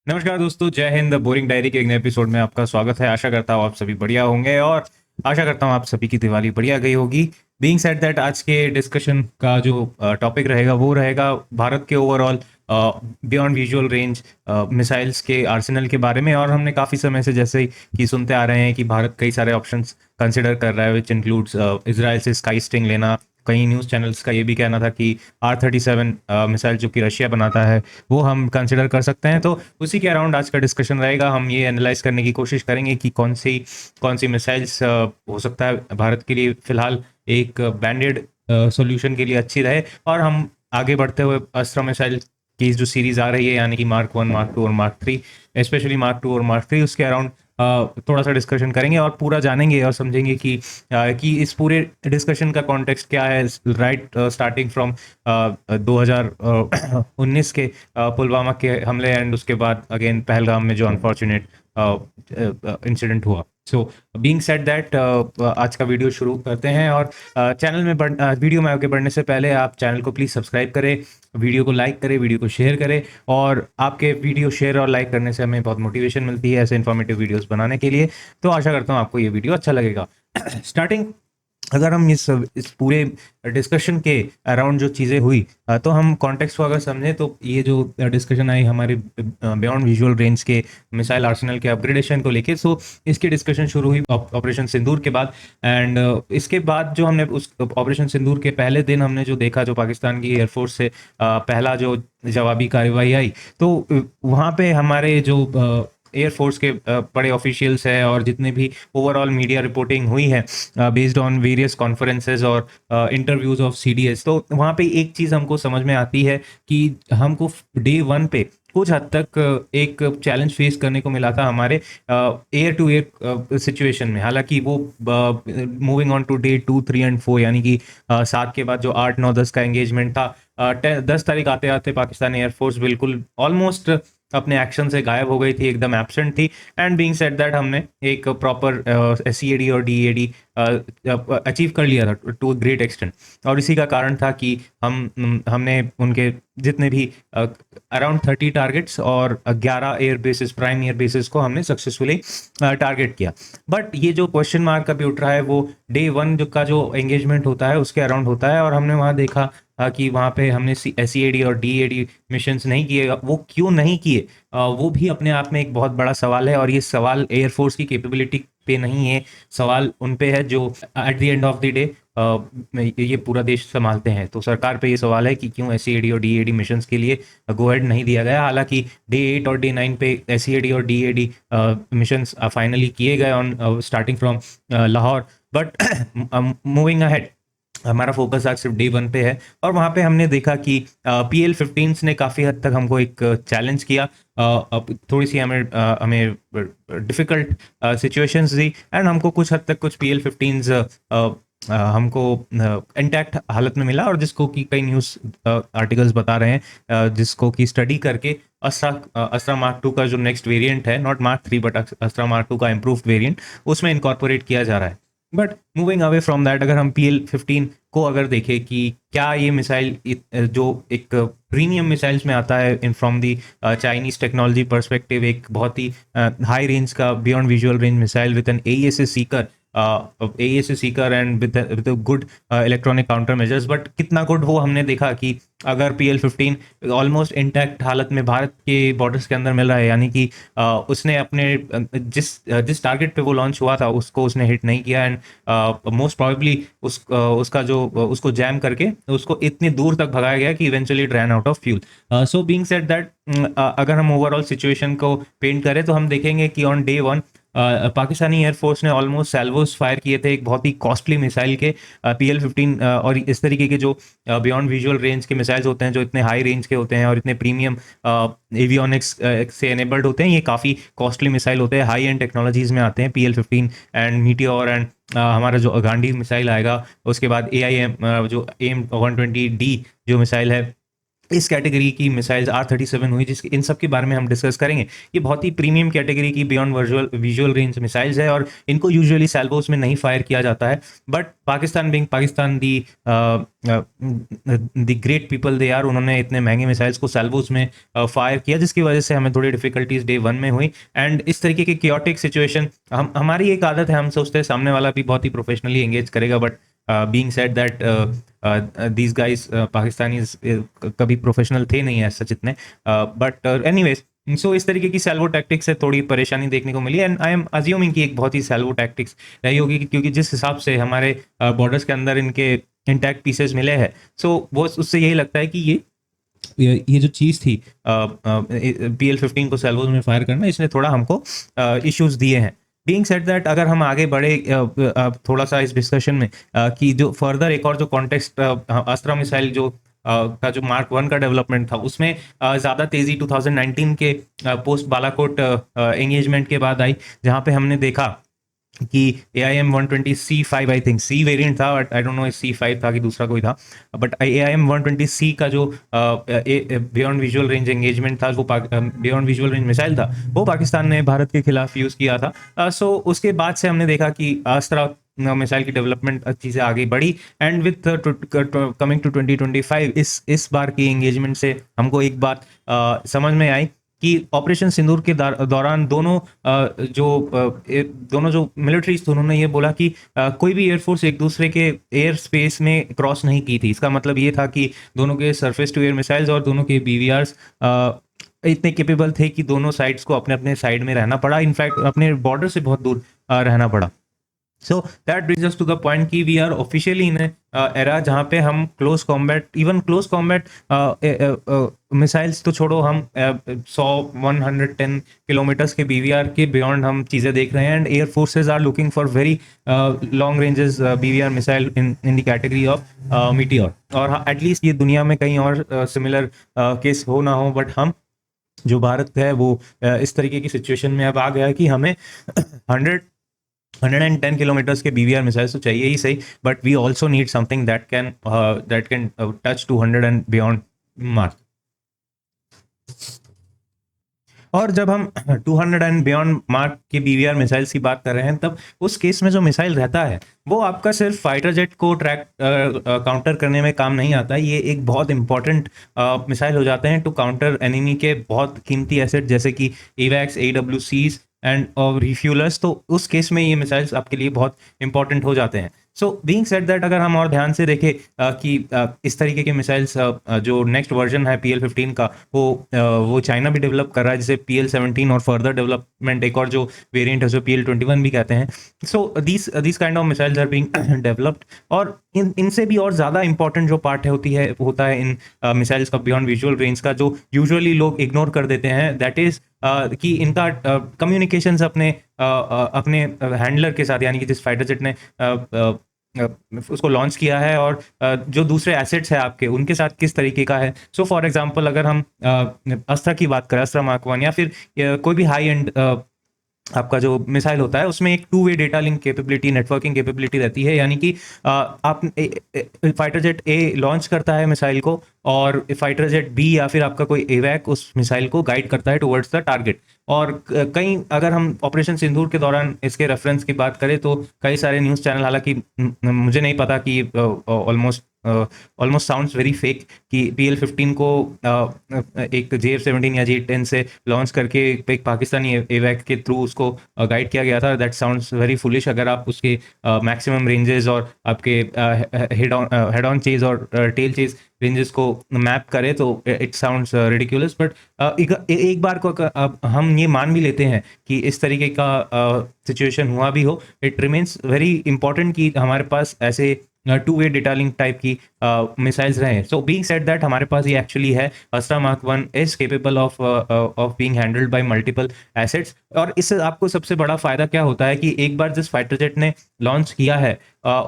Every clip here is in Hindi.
नमस्कार दोस्तों, जय हिंद। बोरिंग डायरी के एक नए एपिसोड में आपका स्वागत है। आशा करता हूँ आप सभी बढ़िया होंगे और आशा करता हूँ आप सभी की दिवाली बढ़िया गई होगी। बीइंग सेड दैट, आज के डिस्कशन का जो टॉपिक रहेगा वो रहेगा भारत के overall beyond visual range missiles के आर्सेनल के बारे में। और हमने काफ़ी समय से जैसे कि सुनते आ रहे हैं कि भारत कई सारे ऑप्शंस कंसिडर कर रहा है, विच इंक्लूड्स इसराइल से स्काई स्टिंग लेना। कई न्यूज़ चैनल्स का ये भी कहना था कि R-37 मिसाइल जो कि रशिया बनाता है वो हम कंसिडर कर सकते हैं। तो उसी के अराउंड आज का डिस्कशन रहेगा। हम ये एनालाइज करने की कोशिश करेंगे कि कौन सी मिसाइल्स हो सकता है भारत के लिए फिलहाल एक बैंडेड सॉल्यूशन के लिए अच्छी रहे। और हम आगे बढ़ते हुए अस्त्र मिसाइल की जो सीरीज आ रही है, यानी कि मार्क 1, मार्क 2 और मार्क 3, स्पेशली मार्क 2 और मार्क 3, उसके अराउंड थोड़ा सा डिस्कशन करेंगे और पूरा जानेंगे और समझेंगे कि इस पूरे डिस्कशन का कॉन्टेक्स्ट क्या है, राइट स्टार्टिंग फ्रॉम 2019 के पुलवामा के हमले एंड उसके बाद अगेन पहलगाम में जो अनफॉर्चुनेट इंसिडेंट हुआ। सो बीइंग सेड दैट, आज का वीडियो शुरू करते हैं। और वीडियो में आगे बढ़ने से पहले आप चैनल को प्लीज़ सब्सक्राइब करें, वीडियो को लाइक करें, वीडियो को शेयर करें। और आपके वीडियो शेयर और लाइक करने से हमें बहुत मोटिवेशन मिलती है ऐसे इन्फॉर्मेटिव वीडियोस बनाने के लिए। तो आशा करता हूँ आपको ये वीडियो अच्छा लगेगा। स्टार्टिंग अगर हम इस पूरे डिस्कशन के अराउंड जो चीज़ें हुई, तो हम कॉन्टेक्स्ट को अगर समझें तो ये जो डिस्कशन आई हमारे बियॉन्ड विजुअल रेंज के मिसाइल आर्सेनल के अपग्रेडेशन को लेके, सो इसकी डिस्कशन शुरू हुई ऑपरेशन सिंदूर के बाद। एंड इसके बाद जो हमने उस ऑपरेशन सिंदूर के पहले दिन हमने जो देखा, जो पाकिस्तान की एयरफोर्स से पहला जो जवाबी कार्रवाई आई, तो वहाँ पे हमारे जो एयरफोर्स के बड़े ऑफिशियल्स हैं और जितने भी ओवरऑल मीडिया रिपोर्टिंग हुई है बेस्ड ऑन वेरियस कॉन्फ्रेंसेज और इंटरव्यूज ऑफ CDS, तो वहाँ पे एक चीज़ हमको समझ में आती है कि हमको डे 1 पे कुछ हद तक एक चैलेंज फेस करने को मिला था हमारे एयर टू एयर सिचुएशन में। हालांकि वो moving on to day 2, 3 and 4, यानी कि 7 के बाद जो 8, 9, 10 का एंगेजमेंट था, 10 तारीख आते आते पाकिस्तानी एयरफोर्स बिल्कुल ऑलमोस्ट अपने एक्शन से गायब हो गई थी, एकदम एब्सेंट थी। एंड बीइंग सेड दैट, हमने एक प्रॉपर SEAD और DEAD अचीव कर लिया था टू ग्रेट एक्सटेंट। और इसी का कारण था कि हमने उनके जितने भी अराउंड 30 टारगेट्स और 11 air bases, prime air bases को हमने सक्सेसफुली टारगेट किया। बट ये जो क्वेश्चन मार्क अभी उठ रहा है वो डे 1 का जो एंगेजमेंट होता है उसके अराउंड होता है। और हमने वहाँ देखा कि वहाँ पे हमने SEAD और DEAD मिशंस नहीं किए। वो क्यों नहीं किए, वो भी अपने आप में एक बहुत बड़ा सवाल है। और ये सवाल एयरफोर्स की कैपेबिलिटी पे नहीं है, सवाल उन पे है जो eight the end of the day ये पूरा देश संभालते हैं। तो सरकार पे ये सवाल है कि क्यों SEAD और DEAD मिशंस के लिए गो हेड नहीं दिया गया। हालांकि डे 8 और डे 9 पे SEAD और DEAD मिशंस फाइनली किए गए on starting from Lahore. But moving ahead, हमारा फोकस आज सिर्फ डे 1 पे है। और वहाँ पे हमने देखा कि PL-15 ने काफ़ी हद तक हमको एक चैलेंज किया। अब थोड़ी सी हमें डिफ़िकल्ट सिचुएशंस दी एंड हमको कुछ हद तक कुछ PL-15 हमको इंटैक्ट हालत में मिला। और जिसको कि कई न्यूज़ आर्टिकल्स बता रहे हैं, जिसको कि स्टडी करके अस्त्रा मार्क 2 का जो नेक्स्ट वेरिएंट है, नॉट मार्क 3 बट अस्त्रा मार्क 2 का इम्प्रूव्ड वेरिएंट, उसमें इनकॉर्पोरेट किया जा रहा है। But moving away from that, अगर हम PL-15 को अगर देखें कि क्या ये मिसाइल जो एक प्रीमियम मिसाइल्स में आता है in from the Chinese technology perspective, एक बहुत ही हाई रेंज का beyond visual range missile with an AESA seeker and with good electronic counter measures. But कितना गुड, वो हमने देखा कि अगर PL-15 ऑलमोस्ट इंटैक्ट हालत में भारत के बॉर्डर्स के अंदर मिल रहा है, यानी कि उसने अपने जिस टारगेट पे वो लॉन्च हुआ था उसको उसने हिट नहीं किया। एंड मोस्ट प्रोबेबली उसका जो उसको जैम करके उसको इतनी दूर तक भगाया गया कि eventually it ran out of fuel. So being said that, अगर हम ओवरऑल सिचुएशन को पेंट करें तो हम देखेंगे कि ऑन डे 1 पाकिस्तानी एयरफोर्स ने ऑलमोस्ट सैल्वोस फायर किए थे एक बहुत ही कॉस्टली मिसाइल के, PL-15 और इस तरीके के जो बियॉन्ड विजुअल रेंज के मिसाइल्स होते हैं, जो इतने हाई रेंज के होते हैं और इतने प्रीमियम एवियोनिक्स से एनेबल्ड होते हैं, ये काफ़ी कॉस्टली मिसाइल होते हैं, हाई एंड टेक्नोलॉजीज में आते हैं PL-15 एंड मीटियोर एंड हमारा जो गांडी मिसाइल आएगा। उसके बाद AIM जो AIM-120D जो मिसाइल है, इस कैटेगरी की मिसाइल्स R-37 हुई, जिसके इन सब के बारे में हम डिस्कस करेंगे। ये बहुत ही प्रीमियम कैटेगरी की बियॉन्ड विजुअल रेंज मिसाइल्स है और इनको यूजुअली सैल्वोस में नहीं फायर किया जाता है। But Pakistan being Pakistan, the great people they are, उन्होंने इतने महंगे मिसाइल्स को सैल्वोस में फायर किया, जिसकी वजह से हमें थोड़ी डिफिकल्टीज डे 1 में हुई। एंड इस तरीके की chaotic सिचुएशन, हमारी एक आदत है, हम सोचते हैं सामने वाला भी बहुत ही प्रोफेशनली एंगेज करेगा, but being said that these guys, Pakistanis कभी प्रोफेशनल थे नहीं ऐसा जितने, बट एनीवेज, सो इस तरीके की सैल्वो टैक्टिक्स से थोड़ी परेशानी देखने को मिली। एंड आई एम अज्यूमिंग कि एक बहुत ही सैल्वो टैक्टिक्स रही होगी, क्योंकि जिस हिसाब से हमारे बॉर्डर्स के अंदर इनके इंटैक्ट पीसेस मिले हैं, सो वो उससे यही लगता है कि ये जो चीज़ थी PL-15 को सैल्वोज में फायर करना, इसने थोड़ा हमको इश्यूज दिए हैं। बीइंग सेड दैट, अगर हम आगे बढ़े थोड़ा सा इस डिस्कशन में, कि जो फर्दर एक और जो कॉन्टेक्स्ट अस्त्रा मिसाइल जो का जो Mark 1 का डेवलपमेंट था, उसमें ज़्यादा तेज़ी 2019 के पोस्ट बालाकोट एंगेजमेंट के बाद आई, जहाँ पे हमने देखा कि AIM 120C5, I think C variant था, but I don't know C5 था कि दूसरा कोई था, बट AIM 120C का जो बियॉन्ड विजुअल रेंज एंगेजमेंट था, वो बियॉन्ड विजुअल रेंज मिसाइल था, वो पाकिस्तान ने भारत के खिलाफ यूज़ किया था। सो उसके बाद से हमने देखा कि अस्त्रा मिसाइल की डेवलपमेंट अच्छी से आगे बढ़ी। एंड विथ कमिंग टू 2025, इस बार की एंगेजमेंट से हमको एक बात समझ में आई कि ऑपरेशन सिंदूर के दौरान दोनों जो मिलिट्रीज थे, उन्होंने ये बोला कि कोई भी एयरफोर्स एक दूसरे के एयर स्पेस में क्रॉस नहीं की थी। इसका मतलब ये था कि दोनों के सरफेस टू एयर मिसाइल्स और दोनों के BVRs इतने केपेबल थे कि दोनों साइड्स को अपने अपने साइड में रहना पड़ा, इनफैक्ट अपने बॉर्डर से बहुत दूर रहना पड़ा। So that brings us to the point कि we are officially in a era जहाँ पे हम close combat मिसाइल्स तो छोड़ो, हम 100-110 किलोमीटर्स के BVR के बियॉन्ड हम चीज़ें देख रहे हैं। And air forces are looking for very long ranges BVR missile in the category of Meteor. और एटलीस्ट ये दुनिया में कहीं और सिमिलर केस हो ना हो, बट हम जो भारत है वो इस तरीके की सिचुएशन में अब आ गया कि हमें 110 किलोमीटर्स के BVR मिसाइल्स तो चाहिए ही सही, but we also need something that can touch 200 and beyond mark. और जब हम 200 एंड बियॉन्ड मार्क के BVR मिसाइल्स की बात कर रहे हैं, तब उस केस में जो मिसाइल रहता है वो आपका सिर्फ फाइटर जेट को काउंटर करने में काम नहीं आता। ये एक बहुत इंपॉर्टेंट मिसाइल हो जाते हैं टू काउंटर एनिमी के बहुत कीमती एसेट, जैसे कि AWACS, AWCs एंड रिफ्यूलर्स। तो उस केस में ये मिसाइल्स आपके लिए बहुत इंपॉर्टेंट हो जाते हैं। सो बीइंग सेड दैट, अगर हम और ध्यान से देखें कि इस तरीके के मिसाइल्स जो नेक्स्ट वर्जन है PL-15 का, वो चाइना भी डेवलप कर रहा है, जिसे PL-17 और फर्दर डेवलपमेंट एक और जो वेरिएंट है, जो PL-21 भी कहते हैं। So these kind of missiles are being developed. और इनसे भी और ज़्यादा इंपॉर्टेंट जो पार्ट होता है इन मिसाइल्स का बियॉन्ड विजुअल रेंज का, जो यूजुअली लोग इग्नोर कर देते हैं, दैट इज कि इनका कम्युनिकेशंस अपने हैंडलर के साथ, यानी कि जिस फाइटर जेट ने उसको लॉन्च किया है, और जो दूसरे एसेट्स हैं आपके, उनके साथ किस तरीके का है। सो फॉर एग्जांपल, अगर हम अस्त्रा की बात करें, अस्त्रा Mark 1 या फिर कोई भी हाई एंड आपका जो मिसाइल होता है, उसमें एक 2-वे data link capability, networking capability रहती है। यानी कि आप फाइटर जेट A लॉन्च करता है मिसाइल को, और फाइटर जेट B या फिर आपका कोई AWAC उस मिसाइल को गाइड करता है टुवर्ड्स द टारगेट। और कई, अगर हम ऑपरेशन सिंदूर के दौरान इसके रेफरेंस की बात करें, तो कई सारे न्यूज़ चैनल, हालांकि मुझे नहीं पता कि ऑलमोस्ट साउंड्स वेरी फेक कि PL-15 को एक JF-17 या J-10 से लॉन्च करके एक पाकिस्तानी AWAC के थ्रू उसको गाइड किया गया था। That sounds very foolish. अगर आप उसके मैक्सिमम रेंजेस और आपके हेड ऑन चेज और टेल चेज रेंजेस को मैप करें, तो इट साउंड्स रिडिकुलस। बट एक बार को हम ये मान भी लेते हैं कि इस तरीके का सिचुएशन हुआ भी हो, इट रिमेन्स वेरी इंपॉर्टेंट कि हमारे पास ऐसे 2-वे डेटा लिंक टाइप की मिसाइल्स रहे। सो बीइंग सेड दैट, हमारे पास ये एक्चुअली है, अस्त्रा Mark 1 is capable of being handled by multiple assets. और इससे आपको सबसे बड़ा फ़ायदा क्या होता है कि एक बार जिस फाइटर जेट ने लॉन्च किया है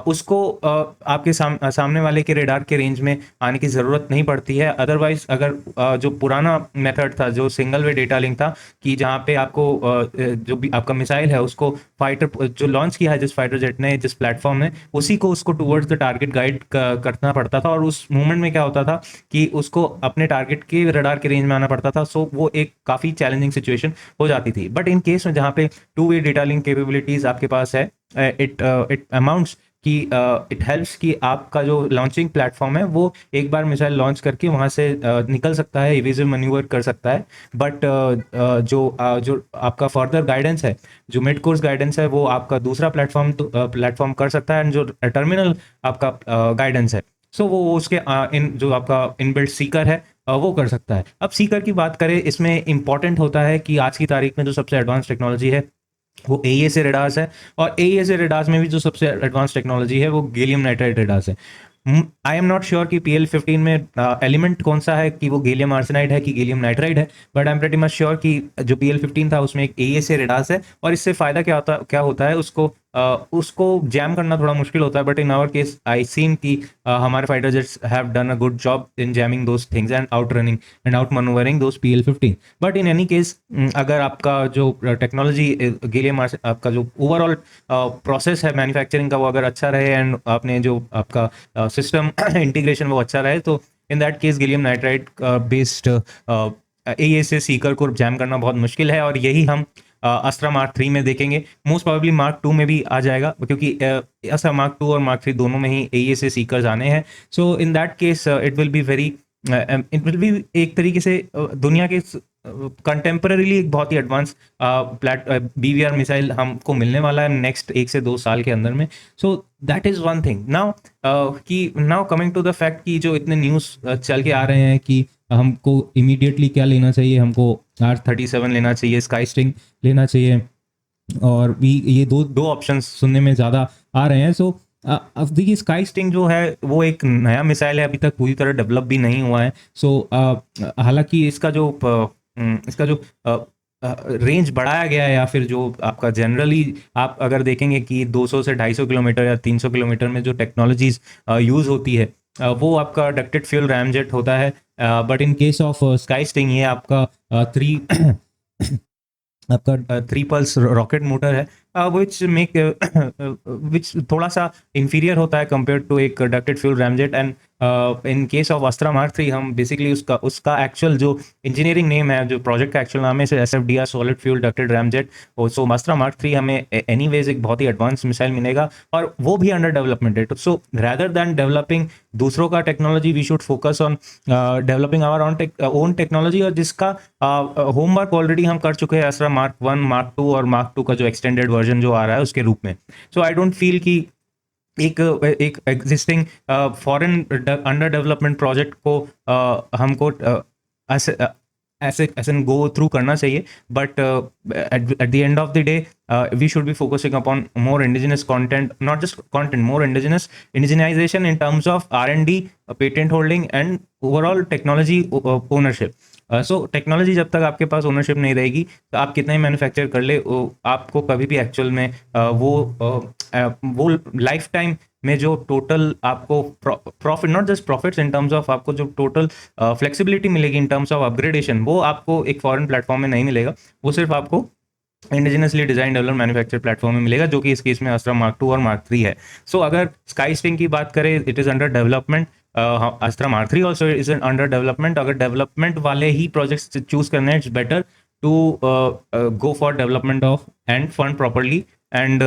उसको आपके सामने वाले के रडार के रेंज में आने की ज़रूरत नहीं पड़ती है। अदरवाइज़ अगर जो पुराना मेथड था, जो सिंगल वे डेटा लिंक था, कि जहाँ पे आपको जो भी आपका मिसाइल है उसको फाइटर जो लॉन्च किया है जिस फाइटर जेट ने, जिस प्लेटफॉर्म ने, उसी को उसको टुवर्ड्स द टारगेट गाइड करना पड़ता था। और उस मूवमेंट में क्या होता था कि उसको अपने टारगेट के रडार के रेंज में आना पड़ता था। सो वो एक काफ़ी चैलेंजिंग सिचुएशन हो जाती थी। बट इन केस में जहाँ पे two way data link capabilities आपके पास है, इट अमाउंट्स कि इट हेल्प्स कि आपका जो लॉन्चिंग प्लेटफॉर्म है वो एक बार मिसाइल लॉन्च करके वहाँ से निकल सकता है, इवेसिव मैन्यूवर कर सकता है। बट जो आपका फर्दर गाइडेंस है, जो मिड कोर्स गाइडेंस है, वो आपका दूसरा प्लेटफॉर्म कर सकता है। एंड जो टर्मिनल आपका गाइडेंस है, सो वो उसके इन जो आपका इनबिल्ट सीकर है वो कर सकता है। अब सीकर की बात करें, इसमें इंपॉर्टेंट होता है कि आज की तारीख में जो सबसे एडवांस टेक्नोलॉजी है वो एईएसए रेडार्स है। और एईएसए रेडार्स में भी जो सबसे एडवांस टेक्नोलॉजी है वो गैलियम नाइट्राइड रेडार्स है। आई एम नॉट श्योर कि PL-15 में एलिमेंट कौन सा है, कि वो गैलियम आर्सेनाइड है कि गैलियम नाइट्राइड है, but I am pretty much sure कि जो PL-15 था उसमें एक एईएसए रेडार्स है। और इससे फायदा क्या होता है, उसको जैम करना थोड़ा मुश्किल होता है। But in our case I seen कि हमारे fighter jets have done a good job in jamming those things and out running and out manoeuvring those PL-15। But in any case, अगर आपका जो टेक्नोलॉजी गैलियम आपका जो ओवरऑल प्रोसेस है मैन्युफैक्चरिंग का वो अगर अच्छा रहे, एंड आपने जो आपका सिस्टम इंटीग्रेशन वो अच्छा रहे, तो इन that case gallium nitride based AESA Sikar को जैम करना बहुत मुश्किल है। और यही हम अस्त्रा मार्क 3 में देखेंगे। मोस्ट प्रोबेबली मार्क 2 में भी आ जाएगा, क्योंकि अस्त्रा मार्क 2 और मार्क 3 दोनों में ही एईएसए सीकर्स आने हैं। So in that case it will be एक तरीके से दुनिया के कंटेम्पररीली एक बहुत ही एडवांस BVR मिसाइल हमको मिलने वाला है नेक्स्ट 1 से 2 साल के अंदर में। So that is one thing. Now coming to the fact कि जो इतने न्यूज़ चल के आ रहे हैं कि हमको इमीडिएटली क्या लेना चाहिए, हमको R-37 लेना चाहिए, स्काई स्टिंग लेना चाहिए, और भी ये दो ऑप्शंस सुनने में ज़्यादा आ रहे हैं। सो अब देखिए, स्काई स्टिंग जो है वो एक नया मिसाइल है, अभी तक पूरी तरह डेवलप भी नहीं हुआ है। सो हालांकि इसका जो रेंज बढ़ाया गया है, या फिर जो आपका जनरली आप अगर देखेंगे कि 200 से 250 किलोमीटर या 300 किलोमीटर में जो टेक्नोलॉजीज यूज़ होती है वो आपका डक्टेड फ्यूल रैमजेट होता है। But in case of sky sting ये आपका आपका 3 पल्स रॉकेट मोटर है, विच थोड़ा सा इंफीरियर होता है कंपेयर टू एक ducted fuel ramjet. And in case of अस्त्रा mark 3 हम बेसिकली उसका एक्चुअल जो इंजीनियरिंग नेम है, जो प्रोजेक्ट का एक्चुअल नाम है, SFDR solid fuel ducted ramjet. So Astra mark 3 हमें एनीवेज एक बहुत ही एडवांस मिसाइल मिलेगा, और वो भी अंडर डेवलपमेंट है। सो रैदर दैन डेवलपिंग दूसरों का technology, we should focus on developing our own technology, और जिसका होमवर्क ऑलरेडी हम कर चुके हैं अस्त्रा मार्क 1, मार्क 2 और मार्क 2 का जो एक्सटेंडेड वर्जन जो आ रहा है उसके रूप में। सो आई डोंट फील कि एक existing foreign under development project को हमको ऐसे गो थ्रू करना चाहिए। But at the end of the day we should be focusing upon more indigenous content, not just content, more indigenisation in terms of R&D, patent holding and overall technology ownership. So technology जब तक आपके पास ओनरशिप नहीं रहेगी, तो आप कितना ही मैन्युफैक्चर कर ले, आपको कभी भी एक्चुअल में वो लाइफ टाइम में जो टोटल आपको profit, not just profits, in terms of आपको जो टोटल फ्लेक्सिबिलिटी मिलेगी इन टर्म्स ऑफ अपग्रेडेशन, वो आपको एक फॉरेन प्लेटफॉर्म में नहीं मिलेगा। वो सिर्फ आपको indigenously design develop manufacture platform में मिलेगा, जो कि इस केस में अस्त्रा मार्क 2 और मार्क 3 है। सो अगर स्काई स्टिंग की बात करें, it is under development. Astra mark 3 also is under development. अगर डेवलपमेंट वाले ही प्रोजेक्ट्स चूज करने, it's better to go for development of and fund properly, and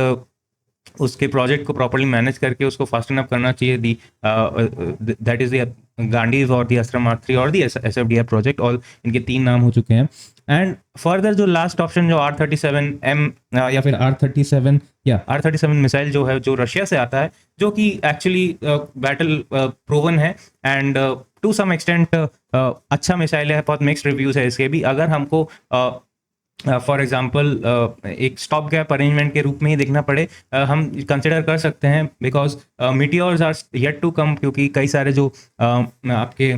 उसके प्रोजेक्ट को प्रॉपरली मैनेज करके उसको फास्टन अप करना चाहिए। दैट इज द गांडीव और दी अस्त्रा मार्क 3 और दी SFDR प्रोजेक्ट, और इनके 3 नाम हो चुके हैं। एंड फर्दर जो लास्ट ऑप्शन जो R-37M या फिर R-37 मिसाइल जो है, जो रशिया से आता है, जो कि एक्चुअली बैटल प्रूवन है, एंड टू सम एक्सटेंट अच्छा मिसाइल है। बहुत मिक्स्ड रिव्यूज है इसके भी। अगर हमको फॉर एग्जाम्पल एक स्टॉप गैप अरेंजमेंट के रूप में ही देखना पड़े, हम कंसिडर कर सकते हैं, because Meteors are yet to come, क्योंकि कई सारे जो आपके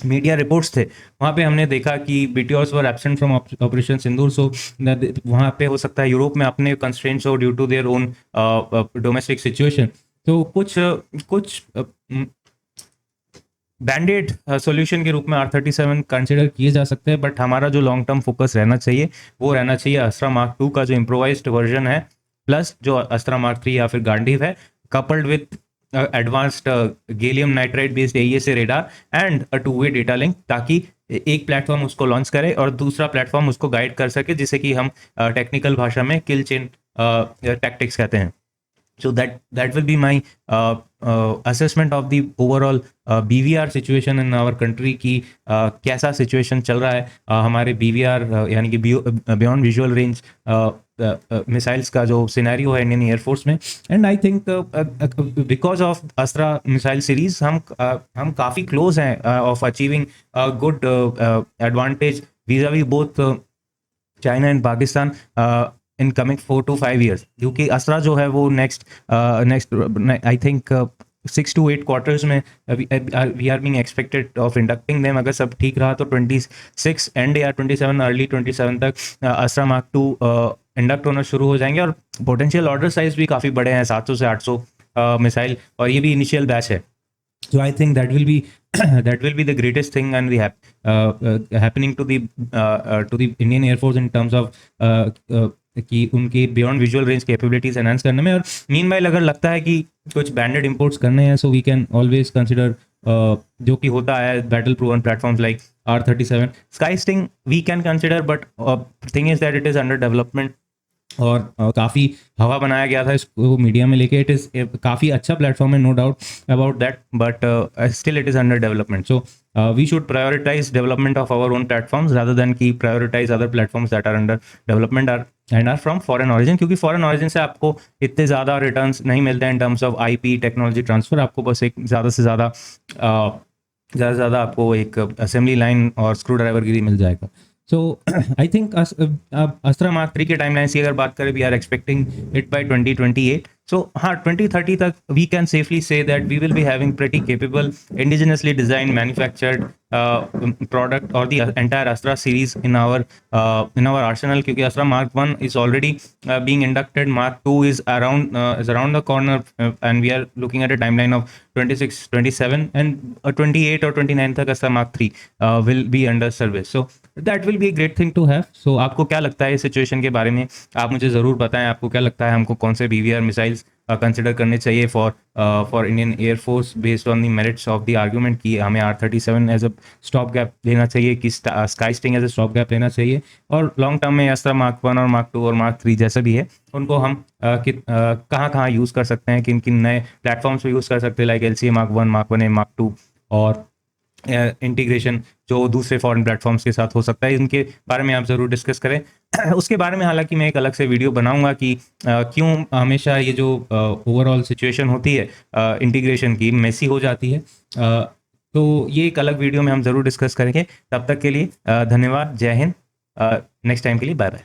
मीडिया रिपोर्ट्स थे, वहाँ पे हमने देखा कि बीटीओस वर एब्सेंट फ्रॉम ऑपरेशन सिंदूर। सो वहाँ पे हो सकता है यूरोप में अपने कंस्ट्रेंट्स हो due to their own domestic situation. तो कुछ बैंडेड सॉल्यूशन के रूप में R37 कंसिडर किए जा सकते हैं, बट हमारा जो लॉन्ग टर्म फोकस रहना चाहिए वो रहना चाहिए अस्त्रा मार्क 2 का जो इम्प्रोवाइज्ड वर्जन है, प्लस जो अस्त्रा मार्क 3 या फिर गांडीव है, coupled with advanced gallium nitride based AESA radar and a two way data link, ताकि एक प्लेटफॉर्म उसको लॉन्च करे और दूसरा प्लेटफॉर्म उसको गाइड कर सके, जिसे कि हम टेक्निकल भाषा में किल चेन टैक्टिक्स कहते हैं। So that will be my assessment of the overall BVR situation in our country की कैसा situation चल रहा है हमारे BVR यानी कि बियॉन्ड विजुअल रेंज मिसाइल्स का जो सिनेरियो है इंडियन एयरफोर्स में। And I think because of Astra missile series हम काफ़ी क्लोज हैं of achieving good advantage vis-a-vis both China and Pakistan in coming 4 to 5 years, क्योंकि अस्त्रा जो है वो next I think 6 to 8 quarters में we are being expected of inducting them. अगर सब ठीक रहा तो 26 एंड या 27 अर्ली 27 तक अस्त्रा मार्क 2 इंडक्ट होना शुरू हो जाएंगे, और पोटेंशियल ऑर्डर साइज भी काफ़ी बड़े हैं, 700 से 800 मिसाइल, और ये भी इनिशियल बैच है। So I think that will be that will be the greatest thing and happening to the Indian Air Force in terms of कि उनकी beyond visual range capabilities enhance करने में। और मीनवाइल अगर लगता है कि कुछ बैंडेड इंपोर्ट्स करने हैं, so we can always consider जो कि होता है battle proven platforms like R37 Sky Sting we can consider, but thing is that it is under development, और काफ़ी हवा बनाया गया था इसको मीडिया में लेके। इट इज़ काफ़ी अच्छा प्लेटफॉर्म है, no doubt about that, but still it is under development. So we should prioritise development of our own platforms rather than की prioritise other platforms that are under development or from foreign origin, क्योंकि फॉरेन ऑरिजिन से आपको इतने ज़्यादा रिटर्न्स नहीं मिलते हैं in terms of IP technology transfer. आपको बस एक ज़्यादा से ज़्यादा आपको एक असेंबली लाइन और स्क्रू ड्राइवर गिरी मिल जाएगा। सो आई थिंक अस्त्रा मार्क 3 के टाइमलाइंस की अगर बात करें, we are expecting it by 2028। So हाँ, 2030 तक we can safely say that we will be having pretty capable indigenously design manufactured product or the entire Astra series in our arsenal, क्योंकि Astra Mark 1 is already being inducted, Mark 2 is around the corner, and we are looking at a timeline of 26, 27 and 28 or 29 तक Astra Mark 3 will be under service. So that will be a great thing to have. So आपको क्या लगता है इस सिचुएशन के बारे में, आप मुझे ज़रूर बताएं। आपको क्या लगता है हमको कौन से BVR मिसाइल्स कंसिडर करने चाहिए for Indian air force based on the merits of the argument, कि हमें R37 as a stop gap लेना चाहिए, कि Sky Sting as a stop gap लेना चाहिए, और लॉन्ग टर्म में अस्त्रा मार्क 1 और मार्क 2 और मार्क 3 जैसा भी है उनको हम कहाँ यूज़ कर सकते हैं, किन किन नए प्लेटफॉर्म्स पर यूज़ कर सकते हैं, like LCA mark 1, mark 1A, mark 2, और इंटीग्रेशन जो दूसरे फॉरेन प्लेटफॉर्म्स के साथ हो सकता है, इनके बारे में आप ज़रूर डिस्कस करें। उसके बारे में हालांकि मैं एक अलग से वीडियो बनाऊंगा कि क्यों हमेशा ये जो ओवरऑल सिचुएशन होती है इंटीग्रेशन की मेसी हो जाती है। तो ये एक अलग वीडियो में हम ज़रूर डिस्कस करेंगे। तब तक के लिए धन्यवाद, जय हिंद, नेक्स्ट टाइम के लिए बाय बाय।